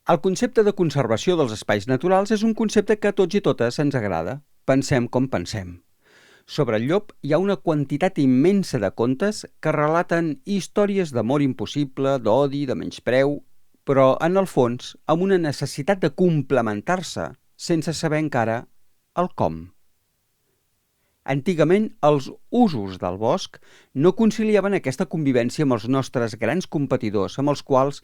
El concepte de conservació dels espais naturals és un concepte que a tots i totes ens agrada. Pensem com pensem. Sobre el llop hi ha una quantitat immensa de contes que relaten històries d'amor impossible, d'odi, de menyspreu, però en el fons amb una necessitat de complementar-se sense saber encara el com. Antigament, els usos del bosc no conciliaven aquesta convivència amb els nostres grans competidors, amb els quals,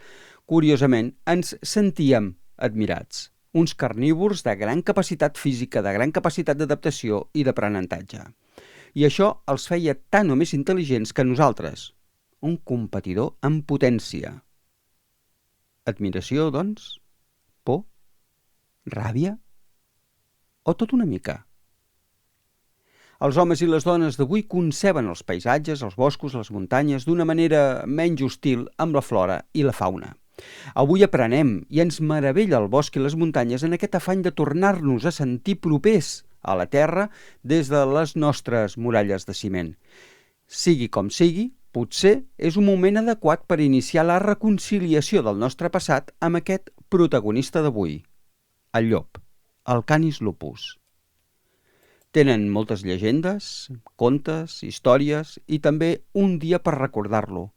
curiosament, ens sentíem admirats. Uns carnívors de gran capacitat física, de gran capacitat d'adaptació i d'aprenentatge. I això els feia tan o més intel·ligents que nosaltres. Un competidor en potència. Admiració, doncs? Por? Ràbia? O tot una mica? Els homes i les dones d'avui conceben els paisatges, els boscos, les muntanyes d'una manera menys hostil amb la flora i la fauna. Avui aprenem i ens meravella el bosc i les muntanyes en aquest afany de tornar-nos a sentir propers a la terra des de les nostres muralles de ciment. Sigui com sigui, potser és un moment adequat per iniciar la reconciliació del nostre passat amb aquest protagonista d'avui, el llop, el Canis lupus. Tenen moltes llegendes, contes, històries i també un dia per recordar-lo.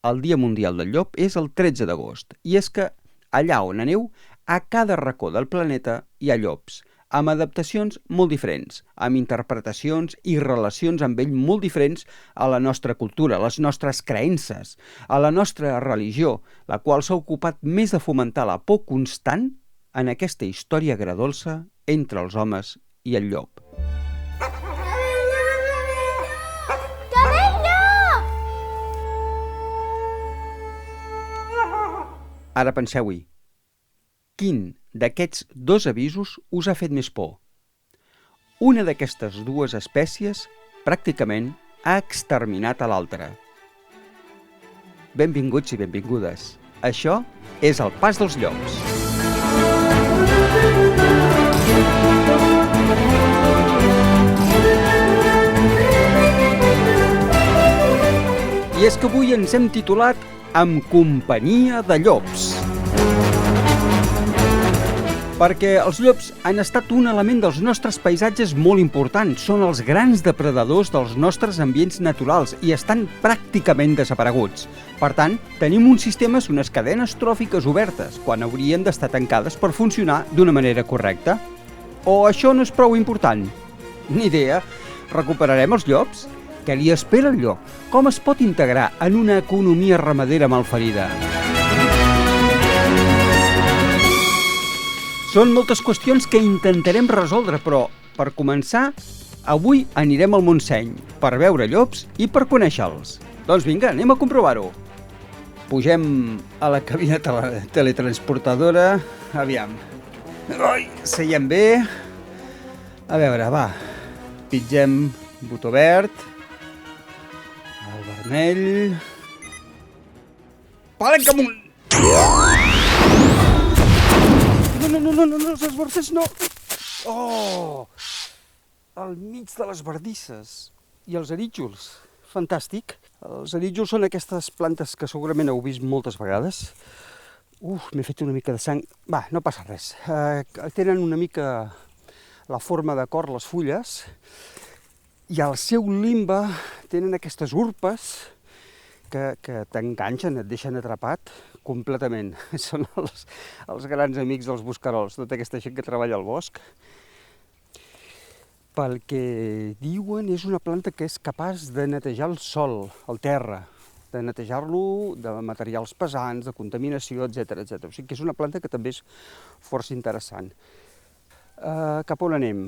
El Dia Mundial del Llop és el 13 d'agost i és que allà on aneu, a cada racó del planeta hi ha llops, amb adaptacions molt diferents, amb interpretacions i relacions amb ell molt diferents a la nostra cultura, a les nostres creences, a la nostra religió, la qual s'ha ocupat més de fomentar la por constant en aquesta història agredolça entre els homes i el llop. Ara penseu-hi, quin d'aquests dos avisos us ha fet més por? Una d'aquestes dues espècies pràcticament ha exterminat a l'altra. Benvinguts i benvingudes. Això és el Pas dels Llops. I és que avui ens hem titulat Amb companyia de llops. Perquè els llops han estat un element dels nostres paisatges molt important. Són els grans depredadors dels nostres ambients naturals i estan pràcticament desapareguts. Per tant, tenim uns sistemes, unes cadenes tròfiques obertes, quan haurien d'estar tancades per funcionar d'una manera correcta. O això no és prou important? Ni idea. Recuperarem els llops? Què li espera el llop? Com es pot integrar en una economia ramadera malferida? Són moltes qüestions que intentarem resoldre, però, per començar, avui anirem al Montseny per veure llops i per conèixer-los. Doncs vinga, anem a comprovar-ho. Pugem a la cabina teletransportadora. Aviam. Ai, seiem bé. A veure, va. Pitgem botó verd. El vermell... Palanca amunt! No, els esbarcers no! Oh! Al mig de les bardisses. I els arítjols. Fantàstic. Els arítjols són aquestes plantes que segurament heu vist moltes vegades. M'he fet una mica de sang. Va, no passa res. Tenen una mica la forma de cor les fulles i al seu limbe tenen aquestes urpes que t'enganxen, et deixen atrapat completament. Són els grans amics dels bosquerols, tota aquesta gent que treballa al bosc. Pel que diuen, és una planta que és capaç de netejar el sòl, el terra, de netejar-lo de materials pesants, de contaminació, etc. O sigui que és una planta que també és força interessant. Cap on anem?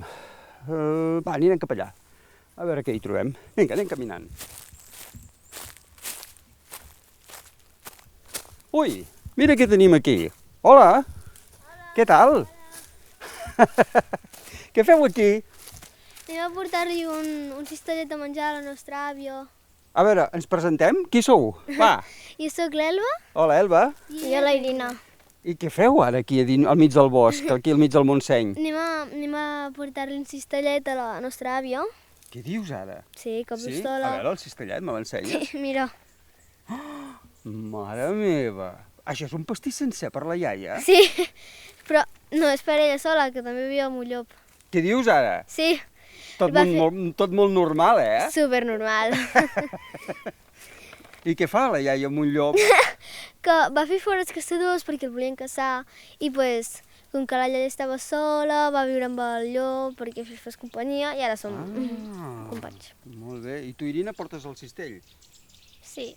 Va, anirem cap allà. A veure què hi trobem. Vinga, anem caminant. Ui, mira què tenim aquí. Hola. Hola. Què tal? Què feu aquí? Anem a portar-li un cistellet de menjar a la nostra àvia. A veure, ens presentem? Qui sou? Va. Jo sóc l'Elba. Hola, Elba. I jo la Irina. I què feu ara aquí al mig del bosc, aquí al mig del Montseny? Anem a portar-li un cistellet a la nostra àvia. Què dius ara? Sí, que A pistola. veure, el cistellet, me l'ensenyes? Sí, mira. Mare meva! Això és un pastís sencer per la iaia? Sí, però no és per ella sola, que també viu amb un llop. Què dius ara? Sí, Tot va tot molt normal, eh? supernormal. I què fa la iaia amb un llop? Que va fer fora els caçadors perquè el volien caçar i pues, com que la iaia estava sola, va viure amb el llop perquè fes companyia i ara som companys. Molt bé. I tu, Irina, portes el cistell? Sí.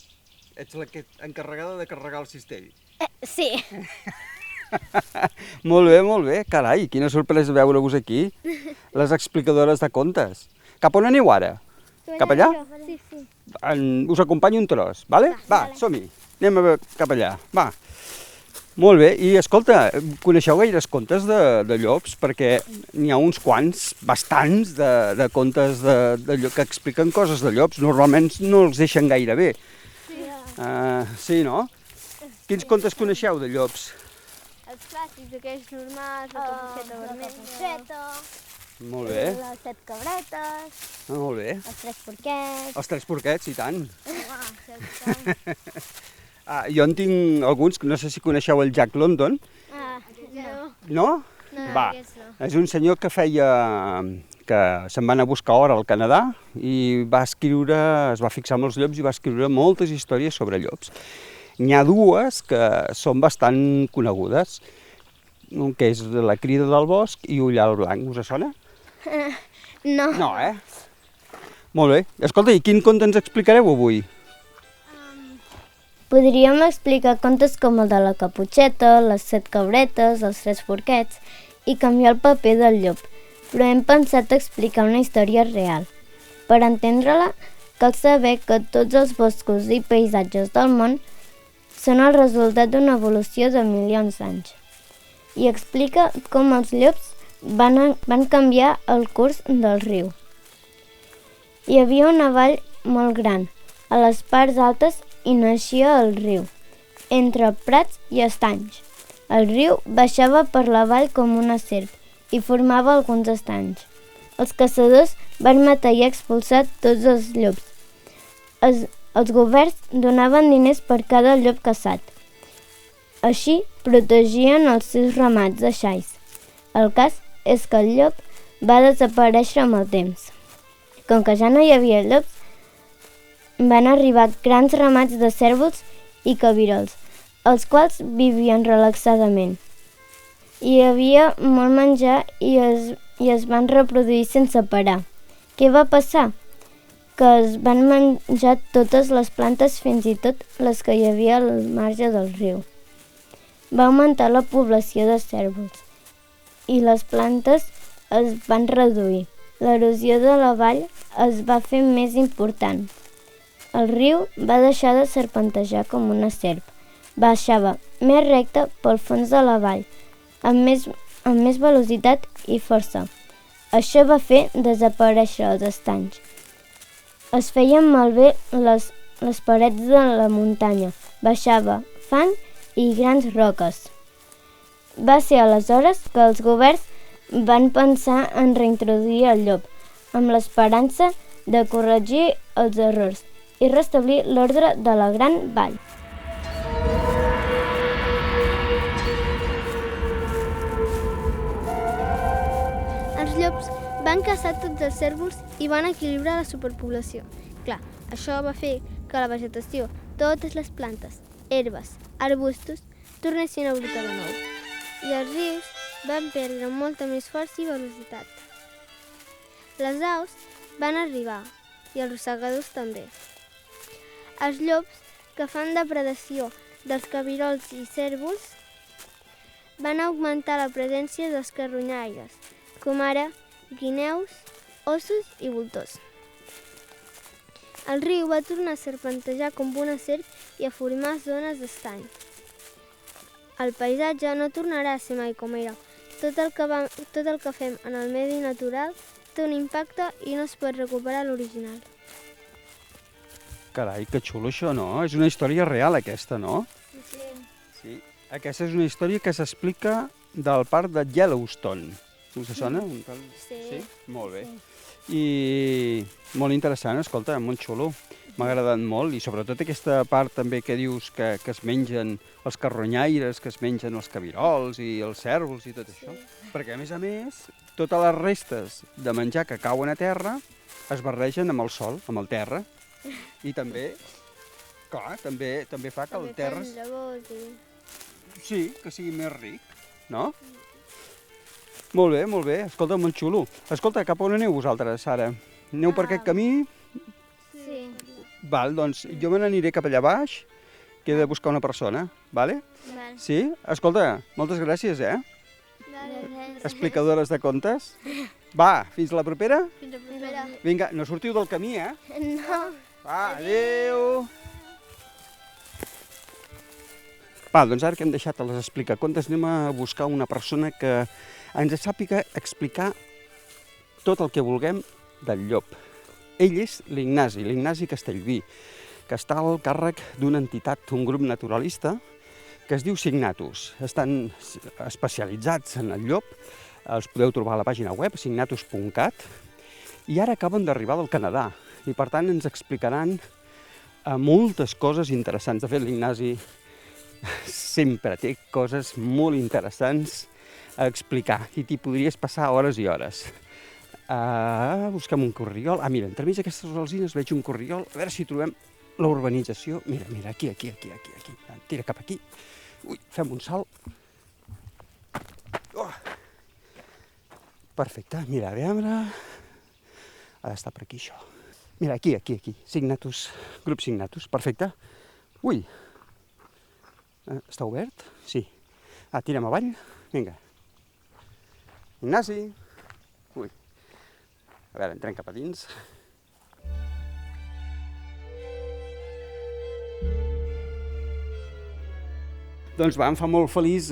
Ets la encarregada de carregar el cistell. Sí. Molt bé. Carai, quina sorpresa veure-vos aquí. Les explicadores de contes. Cap on aneu ara? Cap allà? Sí, sí. Us acompanyo un tros, vale? Va, som-hi. Anem cap allà, va. Molt bé, i escolta, coneixeu gaires contes de llops? Perquè n'hi ha uns quants, bastants, de contes que expliquen coses de llops. Normalment no els deixen gaire bé. Sí, no? Quins contes coneixeu de llops? Els clàssics, aquells normals, la capuceta vermella, Molt bé, les 7 cabretes, molt bé. els 3 porquets. Els 3 porquets, i tant. Ah, Jo en tinc alguns, no sé si coneixeu el Jack London. no. No? No, Va, aquests no. és un senyor que se'n va anar a buscar or al Canadà i es va fixar amb els llops i va escriure moltes històries sobre llops. N'hi ha dues que són bastant conegudes, un que és La crida del bosc i Ullal blanc. Us sona? No. No, eh? Molt bé. Escolta, i quin conte ens explicareu avui? Podríem explicar contes com el de la caputxeta, les 7 cabretes, els 3 porquets i canviar el paper del llop, però hem pensat explicar una història real. Per entendre-la, cal saber que tots els boscos i paisatges del món són el resultat d'una evolució de milions d'anys. I explica com els llops van canviar el curs del riu. Hi havia una vall molt gran, a les parts altes hi naixia el riu, entre prats i estanys. El riu baixava per la vall com una serp i formava alguns estanys. Els caçadors van matar i expulsar tots els llops. Els governs donaven diners per cada llop caçat. Així protegien els seus ramats de xais. El cas és que el llop va desaparèixer amb el temps. Com que ja no hi havia llops, van arribar grans ramats de cérvols i cabirols, els quals vivien relaxadament. Hi havia molt menjar i es van reproduir sense parar. Què va passar? Que es van menjar totes les plantes, fins i tot les que hi havia al marge del riu. Va augmentar la població de cérvols i les plantes es van reduir. L'erosió de la vall es va fer més important. El riu va deixar de serpentejar com una serp. Baixava més recte pel fons de la vall, amb més velocitat i força. Això va fer desaparèixer els estanys. Es feien malbé les parets de la muntanya. Baixava fang i grans roques. Va ser aleshores que els governs van pensar en reintroduir el llop, amb l'esperança de corregir els errors i restablir l'ordre de la gran vall. Els llops van caçar tots els cérvols i van equilibrar la superpoblació. Clar, això va fer que la vegetació, totes les plantes, herbes, arbustos, tornessin a brotar de nou. I els rius van perdre molta més força i velocitat. Les aus van arribar i els rosegadors també. Els llops, que fan depredació dels cabirols i cérvols, van augmentar la presència dels carronyaires, com ara guineus, ossos i voltors. El riu va tornar a serpentejar com una serp i a formar zones d'estany. El paisatge no tornarà a ser mai com era. Tot el que fem en el medi natural té un impacte i no es pot recuperar l'original. Carai, que xulo això, no? És una història real, aquesta, no? Sí. Aquesta és una història que s'explica del parc de Yellowstone. Us sona? Sí. Sí? Molt bé. I molt interessant, escolta, molt xulo. M'ha agradat molt, i sobretot aquesta part també que dius que es mengen els carronyaires, que es mengen els cabirols i els cèrvols i tot això. Perquè, a més, totes les restes de menjar que cauen a terra es barregen amb el sol, amb el terra. I també, clar, també fa que el terra... Sí, que sigui més ric, no? Molt bé. Escolta, molt xulo. Escolta, cap on aneu vosaltres, ara? Aneu per aquest camí? Sí. Val, doncs jo me n'aniré cap allà baix, que he de buscar una persona, vale? Val. Sí? Escolta, moltes gràcies, explicadores de contes. Va, fins la propera? Fins la propera. Vinga, no sortiu del camí, No. Va, adéu! Va, doncs ara que hem deixat les explicacontes, anem a buscar una persona que ens sàpiga explicar tot el que vulguem del llop. Ell és l'Ignasi Castellví, que està al càrrec d'una entitat, un grup naturalista, que es diu Signatus. Estan especialitzats en el llop, els podeu trobar a la pàgina web, signatus.cat, i ara acaben d'arribar del Canadà, i per tant ens explicaran moltes coses interessants. De fet, l'Ignasi sempre té coses molt interessants a explicar, i t'hi podries passar hores i hores. Busquem un corriol. Mira, entremig d'aquestes alzines veig un corriol. A veure si trobem la urbanització. Mira, aquí. Tira cap aquí. Ui, fem un salt. Perfecte, mira, a veure... Ha d'estar per aquí, això. Mira, aquí. Signatus, grup Signatus, perfecte. Ui. Està obert? Sí. Tirem avall. Vinga. Ignasi. Ui. A veure, entrem cap a dins. Doncs va, em fa molt feliç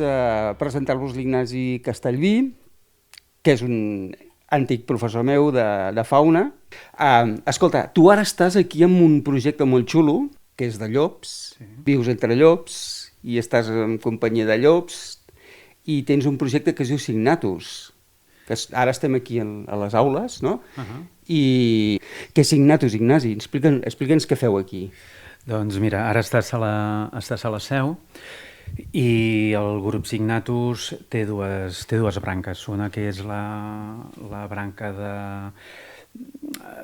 presentar-vos l'Ignasi Castellví, que és un antic professor meu de fauna. Escolta, tu ara estàs aquí amb un projecte molt xulo, que és de llops, vius entre llops i estàs en companyia de llops i tens un projecte que es diu Signatus, que ara estem aquí a les aules, no? I què és Signatus, Ignasi? Explica'ns què feu aquí. Doncs mira, ara estàs a la seu i el grup Signatus té dues branques. Una que és la branca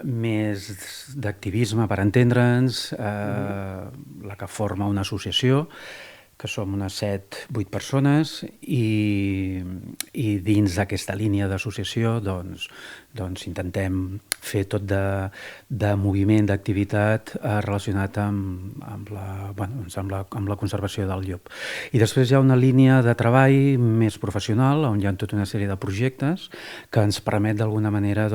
més d'activisme, per entendre'ns, la que forma una associació, que som unes 7-8 persones, i dins d'aquesta línia d'associació doncs intentem fer tot de moviment, d'activitat relacionat amb la conservació del llop. I després hi ha una línia de treball més professional, on hi ha tota una sèrie de projectes que ens permet d'alguna manera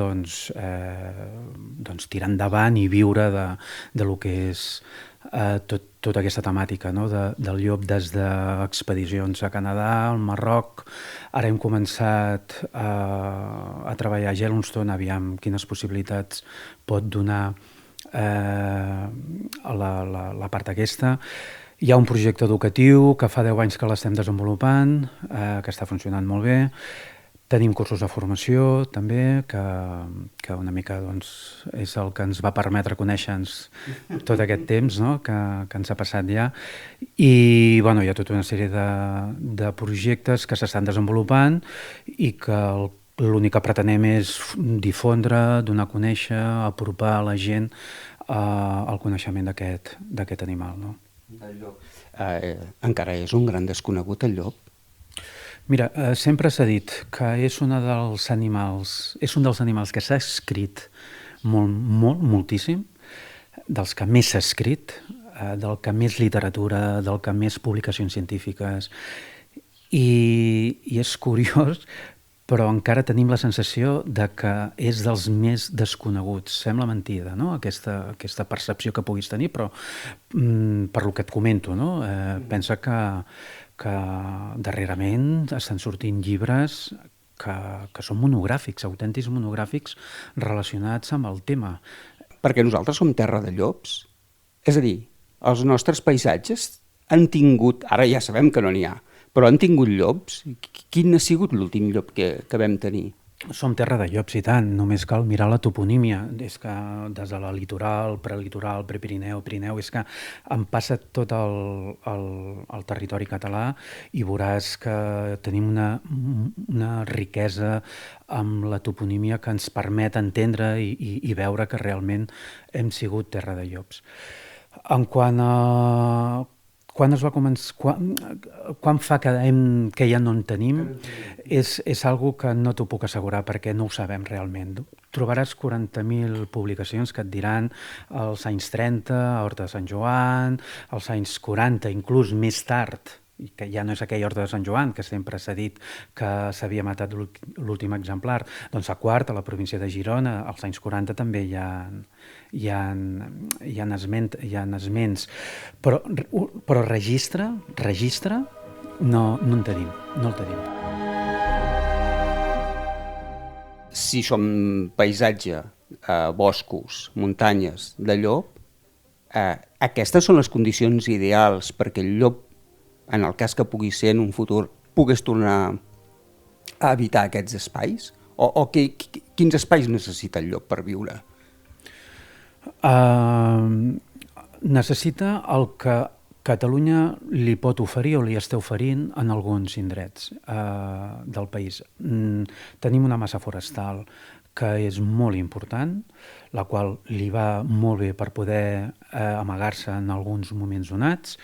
tirar endavant i viure de lo que és tota aquesta temàtica, no? Del llop, des d'expedicions a Canadà, al Marroc. Ara hem començat a treballar a Yellowstone, aviam quines possibilitats pot donar la part aquesta. Hi ha un projecte educatiu que fa 10 anys que l'estem desenvolupant, que està funcionant molt bé. Tenim cursos de formació, també, que una mica és el que ens va permetre conèixer-nos tot aquest temps, no? que ens ha passat ja. I hi ha tota una sèrie de projectes que s'estan desenvolupant i que l'únic que pretenem és difondre, donar a conèixer, apropar a la gent el coneixement d'aquest animal. No? El llop. Encara és un gran desconegut, el llop? Mira, sempre s'ha dit que és un dels animals que s'ha escrit moltíssim, dels que més s'ha escrit, del que més literatura, del que més publicacions científiques, i és curiós, però encara tenim la sensació de que és dels més desconeguts. Sembla mentida, no?, aquesta percepció que puguis tenir, però per lo que et comento, no? Pensa que darrerament estan sortint llibres que són monogràfics, autèntics monogràfics relacionats amb el tema. Perquè nosaltres som terra de llops. És a dir, els nostres paisatges han tingut, ara ja sabem que no n'hi ha, però han tingut llops. Quin ha sigut l'últim llop que vam tenir? Som terra de llops, i tant, només cal mirar la toponímia. És que des de la litoral, prelitoral, prepirineu, Pirineu, és que em passa tot el territori català i veuràs que tenim una riquesa amb la toponímia que ens permet entendre i veure que realment hem sigut terra de llops. En quant a quan es va començar, quan fa que ja no en tenim, és algo que no t'ho puc assegurar perquè no ho sabem realment. Trobaràs 40.000 publicacions que et diran als anys 30, a Horta de Sant Joan, als anys 40, inclús més tard, i que ja no és aquell Horta de Sant Joan que sempre s'ha dit que s'havia matat l'últim exemplar, doncs a Quart, a la província de Girona, als anys 40 també hi ha esments, però registre no en tenim, no el tenim. Si som paisatge, boscos, muntanyes de llop, aquestes són les condicions ideals perquè el llop, en el cas que pugui ser en un futur, pogués tornar a habitar aquests espais? O quins espais necessita el llop per viure? Necessita el que Catalunya li pot oferir o li està oferint en alguns indrets del país. Tenim una massa forestal que és molt important, la qual li va molt bé per poder amagar-se en alguns moments donats.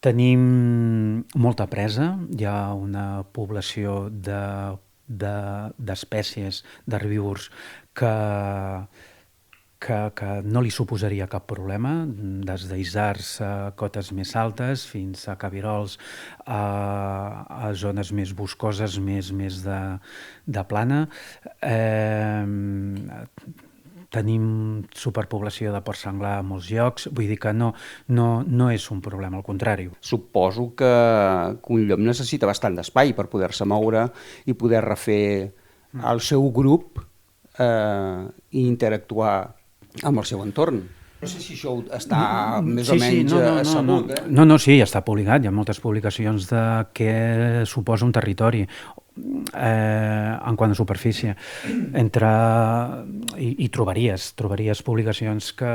Tenim molta presa, hi ha una població d'espècies, d'herbívors, que no li suposaria cap problema, des d'isards a cotes més altes fins a cabirols a zones més boscoses, més de plana. Tenim superpoblació de porc senglar a molts llocs, vull dir que no és un problema, al contrari. Suposo que un llop necessita bastant d'espai per poder-se moure i poder refer el seu grup i interactuar amb el seu entorn. No sé si això està més o menys sabut. No, sí, està publicat. Hi ha moltes publicacions de què suposa un territori en quant a superfície. I trobaries publicacions que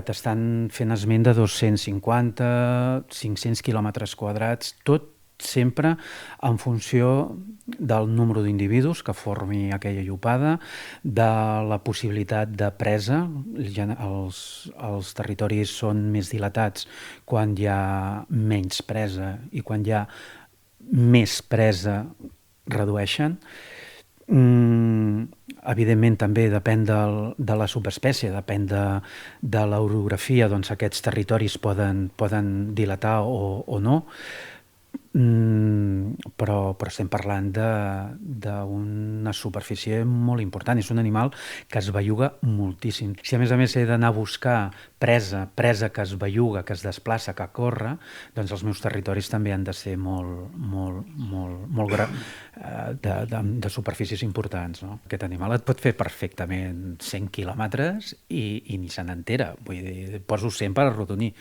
t'estan fent esment de 250, 500 quilòmetres quadrats, tot sempre en funció del número d'individus que formi aquella llopada, de la possibilitat de presa. Els territoris són més dilatats quan hi ha menys presa i quan hi ha més presa redueixen. Evidentment també depèn de la subespècie, depèn de l'orografia, doncs aquests territoris poden dilatar o no. Però estem parlant d'una superfície molt important. És un animal que es belluga moltíssim. Si a més he d'anar a buscar presa que es belluga, que es desplaça, que corre, doncs els meus territoris també han de ser de superfícies importants. No? Aquest animal et pot fer perfectament 100 quilòmetres i ni se n'entera. Vull dir, poso 100 per arrodonir.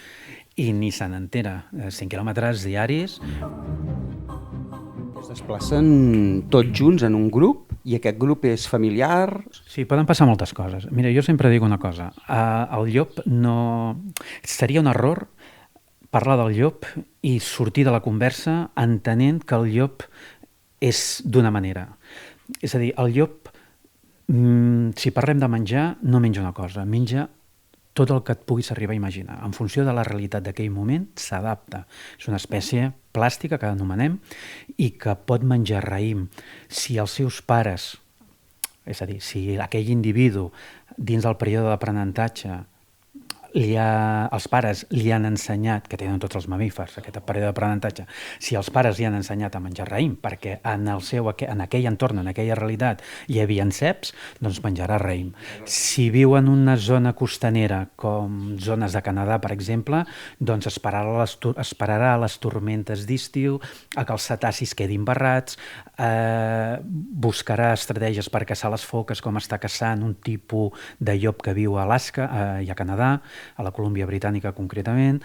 I ni se n'entera. 100 quilòmetres diaris. Es desplacen tots junts en un grup i aquest grup és familiar? Sí, poden passar moltes coses. Mira, jo sempre dic una cosa. El llop no... Seria un error parlar del llop i sortir de la conversa entenent que el llop és d'una manera. És a dir, el llop, si parlem de menjar, no menja una cosa, menja tot el que et puguis arribar a imaginar. En funció de la realitat d'aquell moment, s'adapta. És una espècie plàstica, que anomenem, i que pot menjar raïm. Si els seus pares, és a dir, si aquell individu, dins del període d'aprenentatge, els pares li han ensenyat, que tenen tots els mamífers, aquest període d'aprenentatge, si els pares li han ensenyat a menjar raïm, perquè en aquell entorn, en aquella realitat, hi havia ceps, doncs menjarà raïm. Si viu en una zona costanera, com zones de Canadà, per exemple, doncs esperarà les tormentes d'estiu, a que els cetacis quedin barrats, buscarà estratègies per caçar les foques, com està caçant un tipus de llop que viu a Alaska i a Canadà. a la Colúmbia Britànica concretament,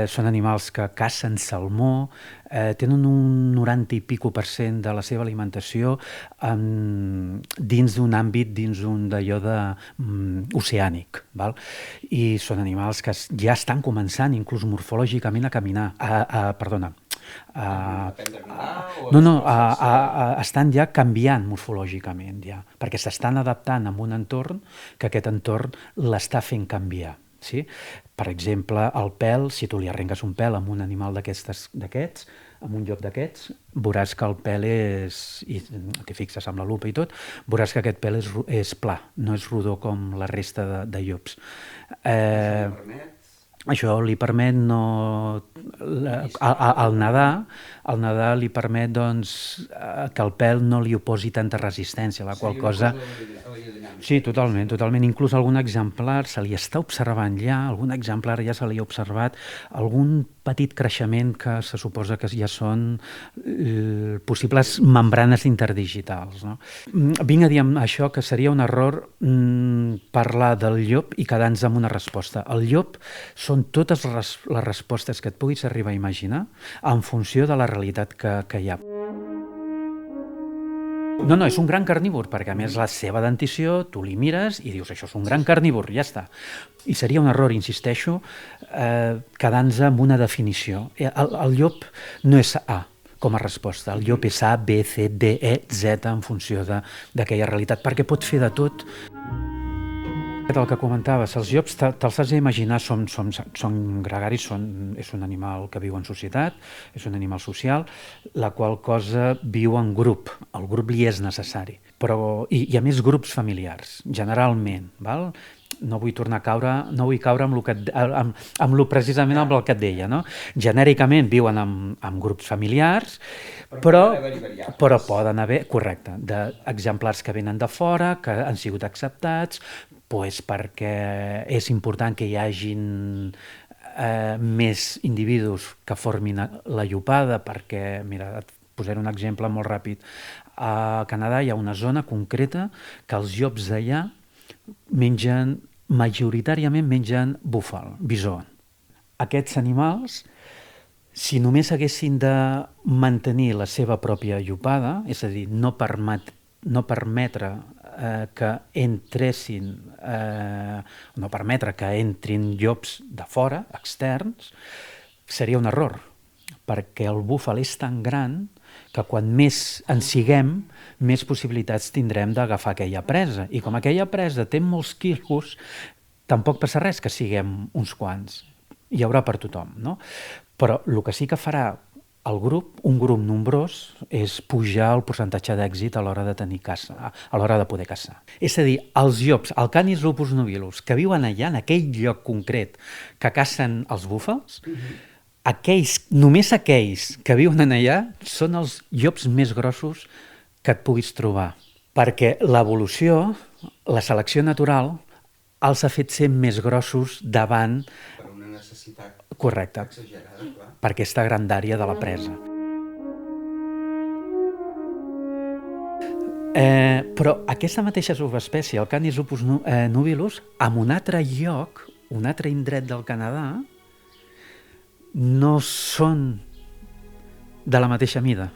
són animals que cacen salmó, tenen un 90 i pico % de la seva alimentació dins d'un àmbit, dins un d'allò oceànic, val? I són animals que ja estan començant, inclús morfològicament, a caminar, estan ja canviant morfològicament, ja, perquè s'estan adaptant a un entorn que aquest entorn l'està fent canviar. Sí? Per exemple, el pèl, si tu li arrenques un pèl amb un animal d'aquests, amb un llop d'aquests, veuràs que el pèl és, i t'hi fixes amb la lupa i tot, veuràs que aquest pèl és pla, no és rodó com la resta de llops. Això li permet al nedar li permet que el pèl no li oposi tanta resistència, la qual cosa... Sí, totalment. Inclús algun exemplar se li està observant ja, se li ha observat algun petit creixement que se suposa que ja són possibles membranes interdigitals. No? Vinc a dir amb això que seria un error parlar del llop i quedar-nos amb una resposta. El llop són totes les respostes que et puguis arribar a imaginar en funció de la realitat que hi ha. No, és un gran carnívor, perquè a més la seva dentició, tu li mires i dius això és un gran carnívor, ja està. I seria un error, insisteixo, quedant-nos amb una definició. El llop no és A com a resposta, el llop és A, B, C, D, E, Z en funció d'aquella realitat, perquè pot fer de tot. El que comentaves, els llops te'ls has d'imaginar, són gregaris, és un animal que viu en societat, és un animal social, la qual cosa viu en grup, el grup li és necessari, i a més grups familiars, generalment, val? No vull caure precisament amb el que et deia, no? Genèricament viuen en grups familiars, però poden haver, correcte, d'exemplars que venen de fora, que han sigut acceptats, perquè és important que hi hagin més individus que formin la llopada, perquè, mira, et posaré un exemple molt ràpid. A Canadà hi ha una zona concreta que els llops d'allà majoritàriament mengen búfal, bisó. Aquests animals, si només haguessin de mantenir la seva pròpia llopada, és a dir, no permetre que entrin llops de fora, externs, seria un error, perquè el búfal és tan gran que quan més en siguem, més possibilitats tindrem d'agafar aquella presa. I com aquella presa té molts quilos, tampoc passa res que siguem uns quants. Hi haurà per tothom, no? Però el que sí que farà un grup nombrós, és pujar el percentatge d'èxit a l'hora de tenir caça, a l'hora de poder caçar. És a dir, els llops, el Canis lupus nobilus, que viuen allà, en aquell lloc concret, que cacen els búfals, només aquells que viuen allà són els llops més grossos que et puguis trobar. Perquè l'evolució, la selecció natural, els ha fet ser més grossos davant... Per una necessitat exagerada, clar. Per aquesta grandària de la presa. Però aquesta mateixa subespècie, el Canis lupus nobilus, en un altre lloc, un altre indret del Canadà, no són de la mateixa mida,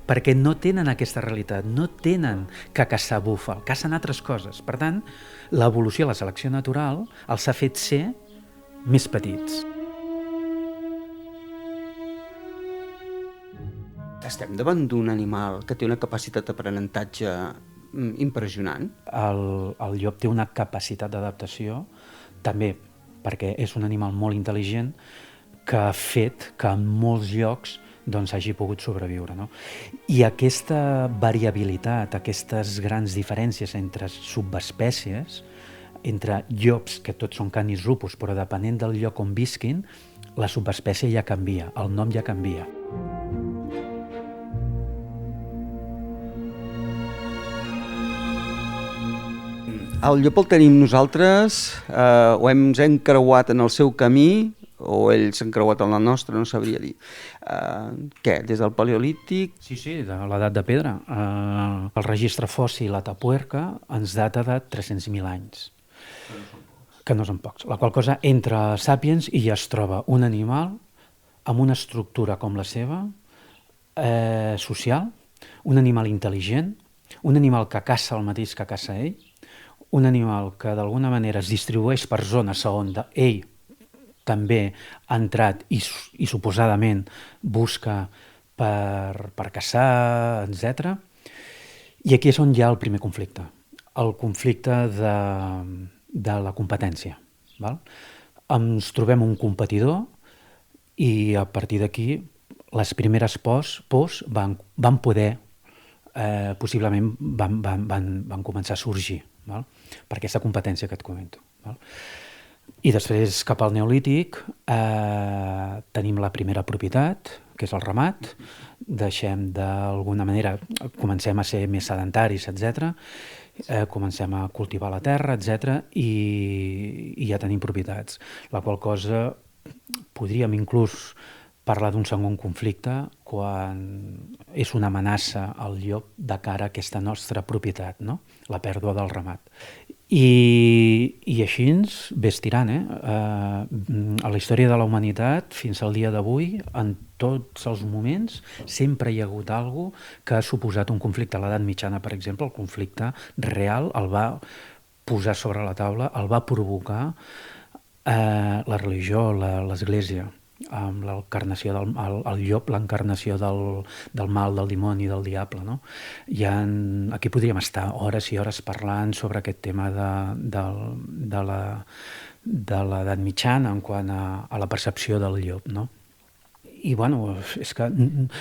perquè no tenen aquesta realitat, no tenen que caçar búfal, cacen altres coses. Per tant, l'evolució, la selecció natural, els ha fet ser més petits. Estem davant d'un animal que té una capacitat d'aprenentatge impressionant. El llop té una capacitat d'adaptació, també perquè és un animal molt intel·ligent, que ha fet que en molts llocs hagi pogut sobreviure. No? I aquesta variabilitat, aquestes grans diferències entre subespècies, entre llops, que tots són Canis lupus, però depenent del lloc on visquin, la subespècie ja canvia, el nom ja canvia. El llop el tenim nosaltres, o ens hem creuat en el seu camí, o ell s'ha creuat en la nostra, no sabria dir. Què, des del Paleolític? Sí, de l'edat de pedra. El registre fòssil Atapuerca ens data de 300.000 anys. que no són pocs. La qual cosa entra a Sàpiens i ja es troba un animal amb una estructura com la seva, social, un animal intel·ligent, un animal que caça el mateix que caça ell, un animal que d'alguna manera es distribueix per zones on ell també ha entrat i suposadament busca per caçar, etc. I aquí és on hi ha el primer conflicte, el conflicte de la competència. Val? Ens trobem un competidor i a partir d'aquí les primeres pors van poder, possiblement van començar a sorgir, val? Per aquesta competència que et comento. Val? I després, cap al Neolític, tenim la primera propietat, que és el ramat, deixem d'alguna manera, comencem a ser més sedentaris, etc. Comencem a cultivar la terra, etc. I ja tenim propietats, la qual cosa podríem inclús parlar d'un segon conflicte quan és una amenaça al llop de cara a aquesta nostra propietat, no? La pèrdua del ramat. I així ves tirant. A la història de la humanitat, fins al dia d'avui, en tots els moments, sempre hi ha hagut alguna cosa que ha suposat un conflicte. A l'edat mitjana, per exemple, el conflicte real el va posar sobre la taula, el va provocar la religió, l'Església, amb l'encarnació del llop, l'encarnació del mal, del dimoni, del diable. No? Aquí podríem estar hores i hores parlant sobre aquest tema de l'edat mitjana en quant a la percepció del llop. No? I bueno, és que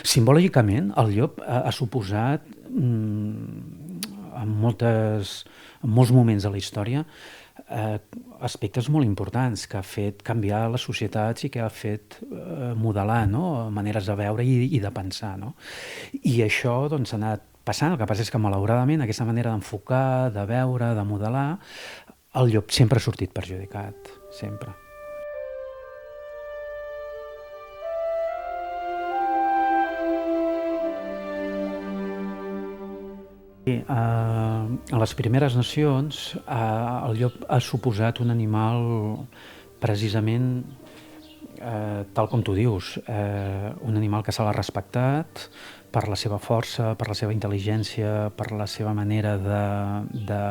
simbòlicament el llop ha suposat en molts moments de la història aspectes molt importants que ha fet canviar les societats i que ha fet modelar, no? Maneres de veure i de pensar. No? I això doncs, ha anat passant. El que passa és que malauradament aquesta manera d'enfocar, de veure, de modelar, el llop sempre ha sortit perjudicat, sempre. A les primeres nacions el llop ha suposat un animal precisament tal com tu dius, un animal que se l'ha respectat per la seva força, per la seva intel·ligència, per la seva manera de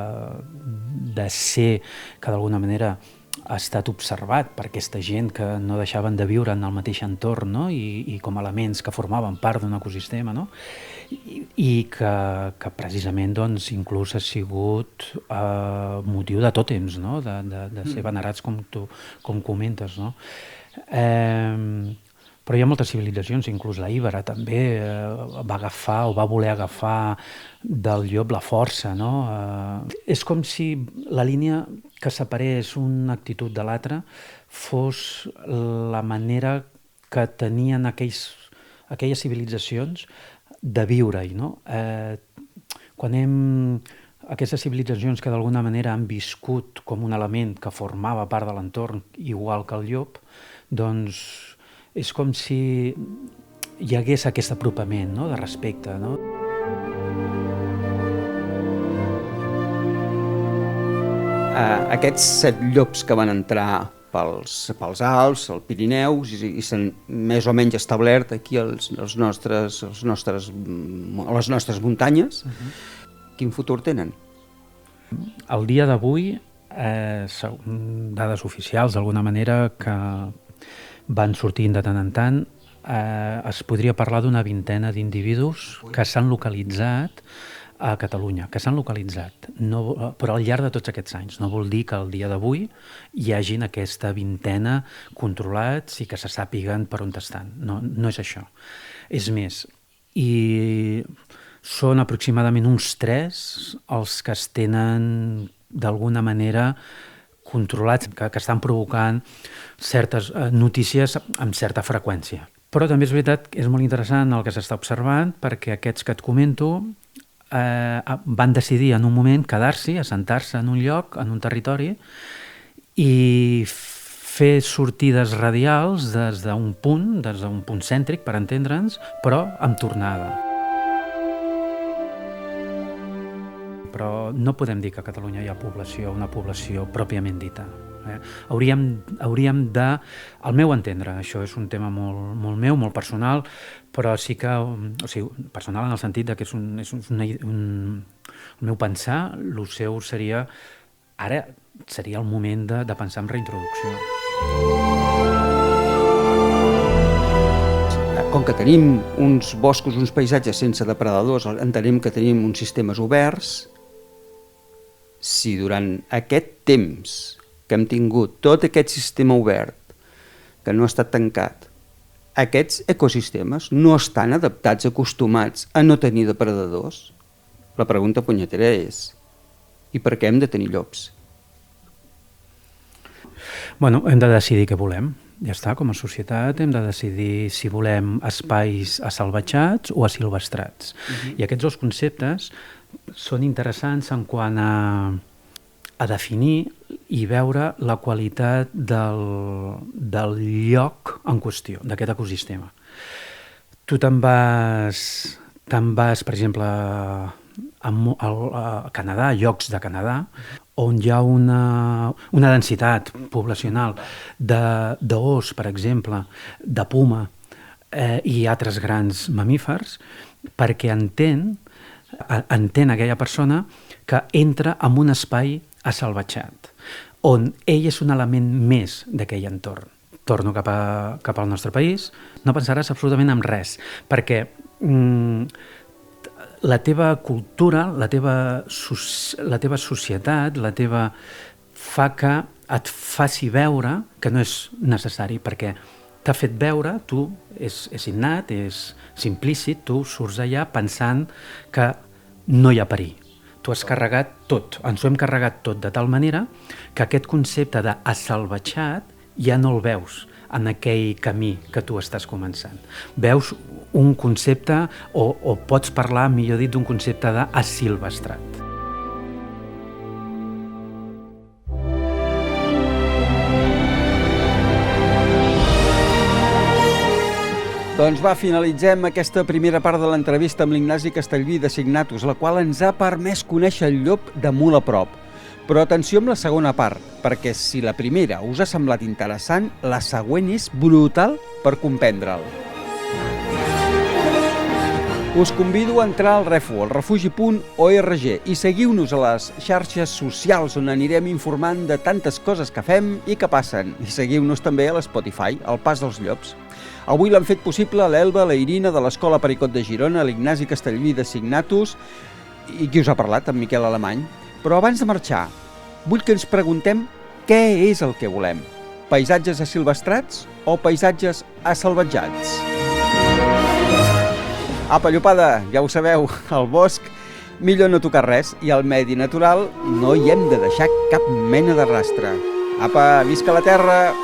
ser, que d'alguna manera ha estat observat per aquesta gent que no deixaven de viure en el mateix entorn, no? I com elements que formaven part d'un ecosistema, no? I que precisament doncs, inclús ha sigut motiu de tòtems, no? de ser venerats com comentes. No? Però hi ha moltes civilitzacions, inclús la Íbera també va agafar o va voler agafar del llop la força. No? És com si la línia que separés una actitud de l'altra fos la manera que tenien aquelles civilitzacions de viure-hi. No? Aquestes civilitzacions que d'alguna manera han viscut com un element que formava part de l'entorn igual que el llop, doncs és com si hi hagués aquest apropament, no? De respecte. No? Aquests 7 llops que van entrar pels Alps, al Pirineu, i s'han més o menys establert aquí a les nostres muntanyes. Quin futur tenen? El dia d'avui, dades oficials d'alguna manera que van sortint de tant en tant, es podria parlar d'una vintena d'individus que s'han localitzat a Catalunya, que s'han localitzat, però al llarg de tots aquests anys. No vol dir que el dia d'avui hi hagin aquesta vintena controlats i que se sàpiguen per on estan. No és això. És més, i són aproximadament uns 3 els que es tenen d'alguna manera controlats, que estan provocant certes notícies amb certa freqüència. Però també és veritat que és molt interessant el que s'està observant, perquè aquests que et comento van decidir en un moment quedar-s'hi, assentar-se en un lloc, en un territori, i fer sortides radials des d'un punt cèntric, per entendre'ns, però amb tornada. Però no podem dir que a Catalunya hi ha una població pròpiament dita. Hauríem de, al meu entendre, això és un tema molt meu, molt personal, però sí que, o sigui, personal en el sentit de que el meu pensar, el seu seria, ara seria el moment de pensar en reintroducció. Com que tenim uns boscos, uns paisatges sense depredadors, entenem que tenim uns sistemes oberts. Si durant aquest temps que hem tingut tot aquest sistema obert, que no ha estat tancat, aquests ecosistemes no estan adaptats, acostumats a no tenir depredadors, la pregunta punyetera és: i per què hem de tenir llops? Bueno, hem de decidir què volem. Ja està, com a societat hem de decidir si volem espais assalvatjats o asilvestrats. I aquests dos conceptes són interessants en quant a definir i veure la qualitat del lloc en qüestió, d'aquest ecosistema. Tu te'n vas, per exemple, a Canadà, llocs de Canadà, on hi ha una densitat poblacional d'ós, per exemple, de puma i altres grans mamífers, perquè entén aquella persona que entra en un espai assalvatjat, on ell és un element més d'aquell entorn. Torno cap al nostre país, no pensaràs absolutament en res, perquè la teva cultura, la teva societat, fa que et faci veure que no és necessari, perquè t'ha fet veure, tu, és innat, és implícit, tu surts allà pensant que no hi ha perill. Tu has carregat tot, ens ho hem carregat tot, de tal manera que aquest concepte d'assalvatjat ja no el veus en aquell camí que tu estàs començant. Veus un concepte, o pots parlar, millor dit, d'un concepte d'asilvestrat. Doncs va, finalitzem aquesta primera part de l'entrevista amb l'Ignasi Castellví de Signatus, la qual ens ha permès conèixer el llop de molt a prop. Però atenció amb la segona part, perquè si la primera us ha semblat interessant, la següent és brutal per comprendre'l. Us convido a entrar al refugi.org i seguiu-nos a les xarxes socials on anirem informant de tantes coses que fem i que passen. I seguiu-nos també a l'Spotify, al Pas dels Llops. Avui l'han fet possible l'Elba, la Irina de l'Escola Pericot de Girona, l'Ignasi Castellví de Signatus i qui us ha parlat, en Miquel Alemany. Però abans de marxar, vull que ens preguntem què és el que volem. Paisatges asilvestrats o paisatges assalvatjats? Apa, llopada, ja ho sabeu, al bosc millor no tocar res i al medi natural no hi hem de deixar cap mena de rastre. Apa, visca la terra!